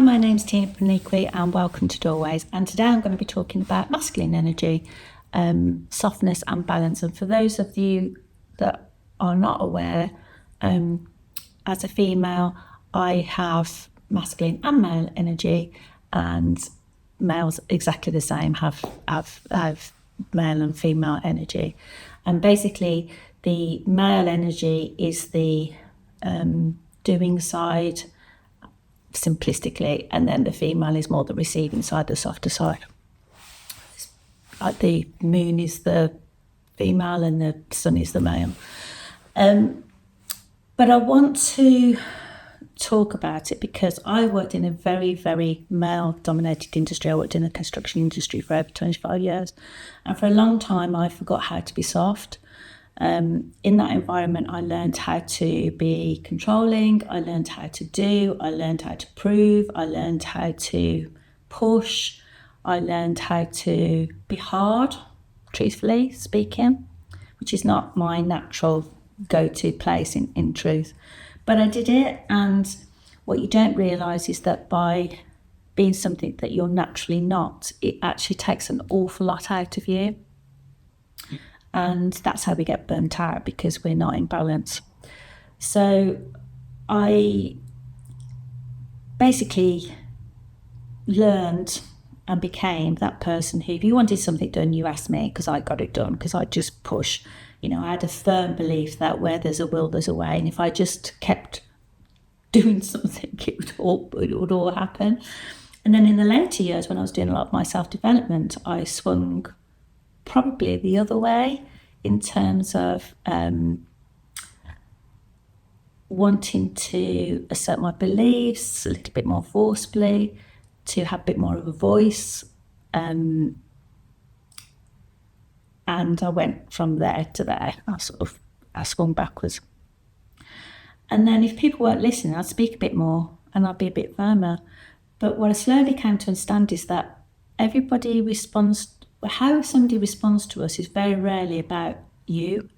Hi, my name's Tina Paniqui and welcome to Doorways. And today I'm going to be talking about masculine energy, softness and balance. And for those of you that are not aware, as a female, I have masculine and male energy, and males exactly the same have male and female energy. And basically the male energy is the doing side, simplistically, and then the female is more the receiving side, the softer side. Like the moon is the female and the sun is the male. But I want to talk about it because I worked in a very, very male-dominated industry. I worked in the construction industry for over 25 years, and for a long time I forgot how to be soft. In that environment, I learned how to be controlling, I learned how to do, I learned how to prove, I learned how to push, I learned how to be hard, truthfully speaking, which is not my natural go-to place in truth. But I did it, and what you don't realise is that by being something that you're naturally not, it actually takes an awful lot out of you. And that's how we get burnt out, because we're not in balance. So I basically learned and became that person who, if you wanted something done, you asked me, because I got it done, because I just push. I had a firm belief that where there's a will, there's a way. And if I just kept doing something, it would all happen. And then in the later years, when I was doing a lot of my self-development, I swung probably the other way in terms of wanting to assert my beliefs a little bit more forcibly, to have a bit more of a voice, and I went from there to there. I swung backwards. And then if people weren't listening, I'd speak a bit more and I'd be a bit firmer. But what I slowly came to understand is that everybody responds. How somebody responds to us is very rarely about you.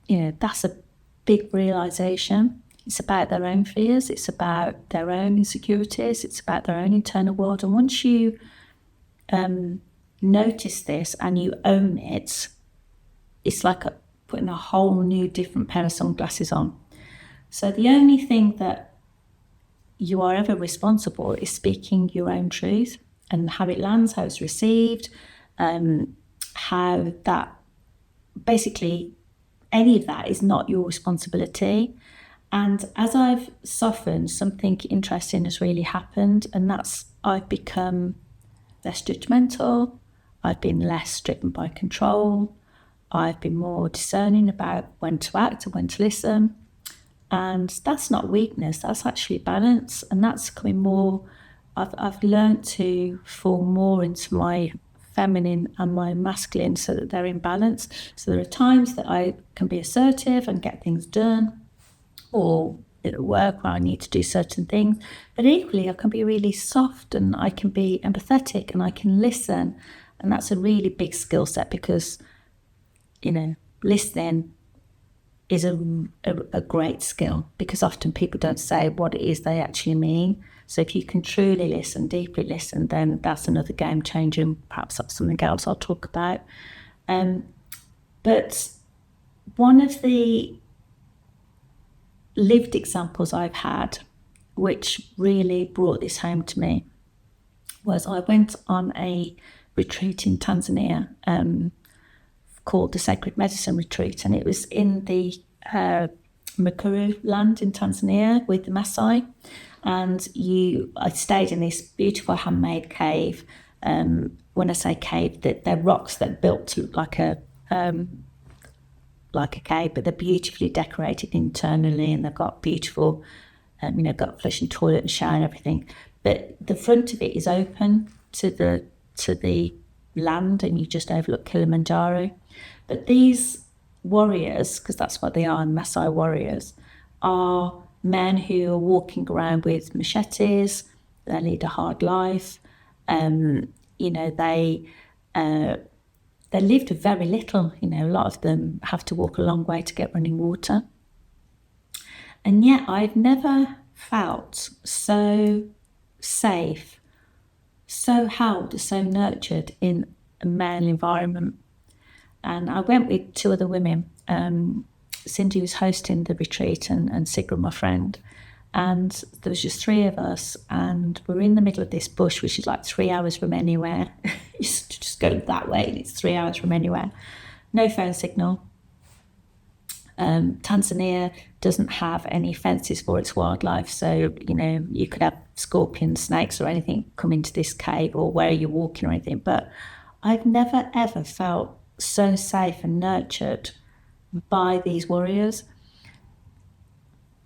That's a big realisation. It's about their own fears, it's about their own insecurities, it's about their own internal world. And once you notice this and you own it, it's like putting a whole new different pair of sunglasses on. So the only thing that you are ever responsible is speaking your own truth, and how it lands, how it's received, how that, basically any of that is not your responsibility. And as I've softened, something interesting has really happened, and that's I've become less judgmental, I've been less driven by control, I've been more discerning about when to act and when to listen. And that's not weakness, that's actually balance, and that's coming more. I've learned to fall more into my feminine and my masculine so that they're in balance. So there are times that I can be assertive and get things done, or at work where I need to do certain things. But equally, I can be really soft and I can be empathetic and I can listen. And that's a really big skill set, because, listening is a great skill, because often people don't say what it is they actually mean. So if you can truly listen, deeply listen, then that's another game changer, and perhaps that's something else I'll talk about. But one of the lived examples I've had, which really brought this home to me, was I went on a retreat in Tanzania called the Sacred Medicine Retreat, and it was in the Makuru land in Tanzania with the Maasai. And I stayed in this beautiful handmade cave. When I say cave, they're rocks that are built to look like a cave, but they're beautifully decorated internally, and they've got beautiful, got flushing toilet and shower and everything. But the front of it is open to the land, and you just overlook Kilimanjaro. But these warriors, because that's what they are, Maasai warriors, are men who are walking around with machetes. They lead a hard life. They lived with very little. A lot of them have to walk a long way to get running water. And yet I've never felt so safe, so held, so nurtured in a male environment. And I went with two other women. Cindy was hosting the retreat and Sigrid, my friend. And there was just three of us, and we're in the middle of this bush, which is like 3 hours from anywhere. You just go that way and it's 3 hours from anywhere. No phone signal. Tanzania doesn't have any fences for its wildlife, so you could have scorpions, snakes or anything come into this cave or where you're walking or anything. But I've never ever felt so safe and nurtured by these warriors.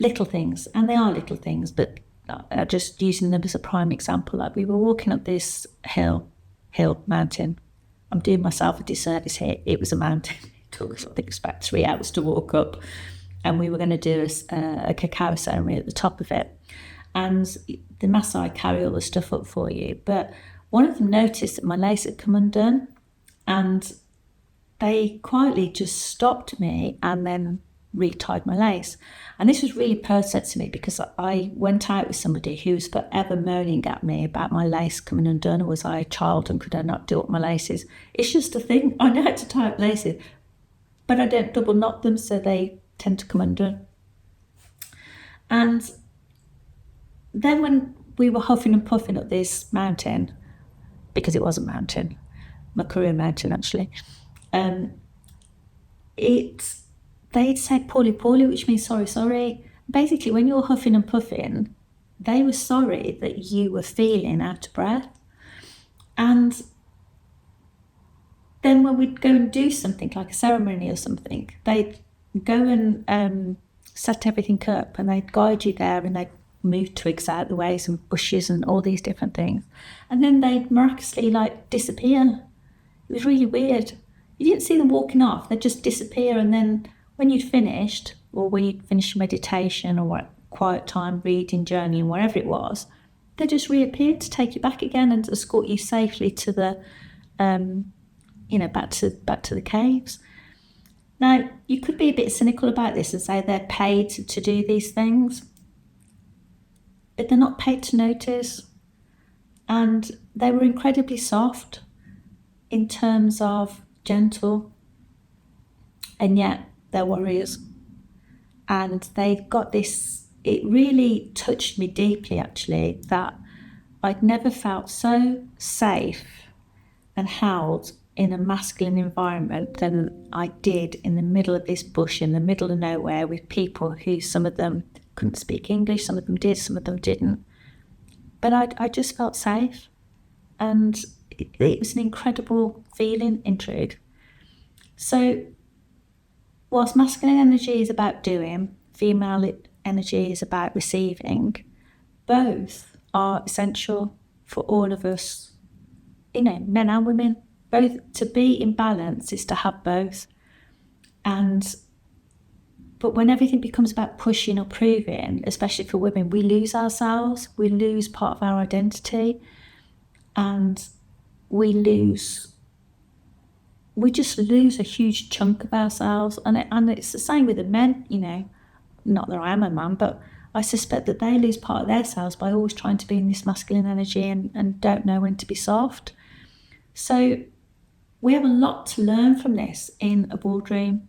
Little things, and they are little things, but just using them as a prime example. Like, we were walking up this mountain. I'm doing myself a disservice here. It was a mountain. It took us, I think, about 3 hours to walk up, and we were going to do a cacao ceremony at the top of it. And the Maasai carry all the stuff up for you. But one of them noticed that my lace had come undone, and they quietly just stopped me and then retied my lace. And this was really personal to me, because I went out with somebody who was forever moaning at me about my lace coming undone. Or was I a child and could I not do up my laces? It's just a thing. I know how to tie up laces, but I don't double knot them, so they tend to come undone. And then when we were huffing and puffing up this mountain, because it was a mountain, Makuru Mountain actually, they'd said poorly, which means sorry. Basically, when you're huffing and puffing, they were sorry that you were feeling out of breath. And then when we'd go and do something like a ceremony or something, they'd go and set everything up, and they'd guide you there, and they'd move twigs out the ways and bushes and all these different things. And then they'd miraculously disappear. It was really weird. You didn't see them walking off, they'd just disappear. And then when you'd finished, or when you'd finished meditation or quiet time, reading, journaling, wherever it was, they just reappeared to take you back again and escort you safely to the, back to the caves. Now, you could be a bit cynical about this and say they're paid to do these things, but they're not paid to notice. And they were incredibly soft in terms of gentle, and yet they're warriors. And they've got this, it really touched me deeply actually, that I'd never felt so safe and held in a masculine environment than I did in the middle of this bush, in the middle of nowhere, with people who, some of them couldn't speak English, some of them did, some of them didn't. But I just felt safe, and it was an incredible feeling in truth. So whilst masculine energy is about doing, female energy is about receiving, both are essential for all of us, men and women. Both, to be in balance is to have both. But when everything becomes about pushing or proving, especially for women, we lose ourselves, we lose part of our identity, and we just lose a huge chunk of ourselves. And it's the same with the men, not that I am a man, but I suspect that they lose part of their selves by always trying to be in this masculine energy and don't know when to be soft. So we have a lot to learn from this in a boardroom.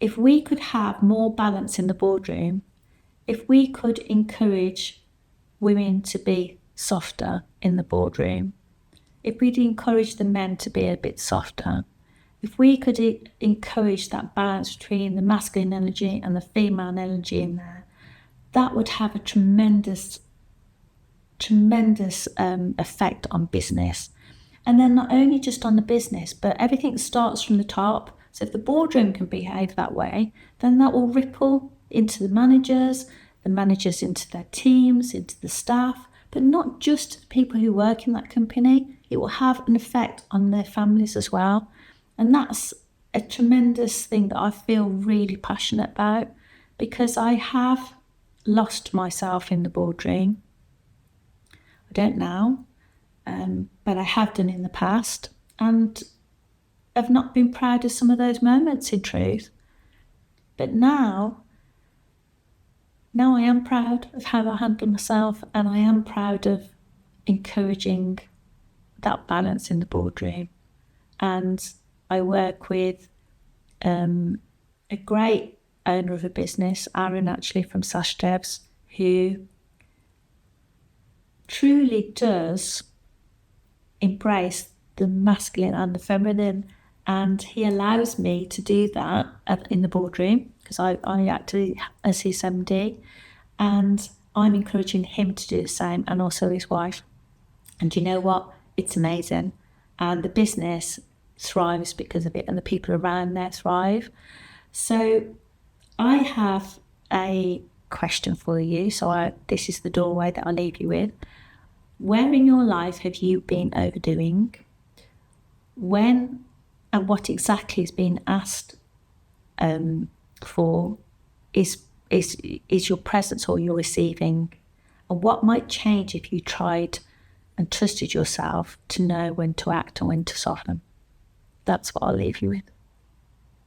If we could have more balance in the boardroom, if we could encourage women to be softer in the boardroom, if we'd encourage the men to be a bit softer, if we could encourage that balance between the masculine energy and the female energy in there, that would have a tremendous effect on business. And then not only just on the business, but everything starts from the top. So if the boardroom can behave that way, then that will ripple into the managers into their teams, into the staff, but not just the people who work in that company. It will have an effect on their families as well. And that's a tremendous thing that I feel really passionate about, because I have lost myself in the boardroom. I don't now. But I have done in the past, and I've not been proud of some of those moments in truth. But now now I am proud of how I handle myself, and I am proud of encouraging that balance in the boardroom. And I work with a great owner of a business, Aaron, actually from Sash Devs, who truly does embrace the masculine and the feminine, and he allows me to do that in the boardroom because I act as his MD, and I'm encouraging him to do the same, and also his wife. And you know what? It's amazing. And the business thrives because of it, and the people around there thrive. So I have a question for you. So this is the doorway that I leave you with. Where in your life have you been overdoing? When and what exactly is being asked for is your presence or your receiving? And what might change if you tried and trusted yourself to know when to act and when to soften? That's what I'll leave you with.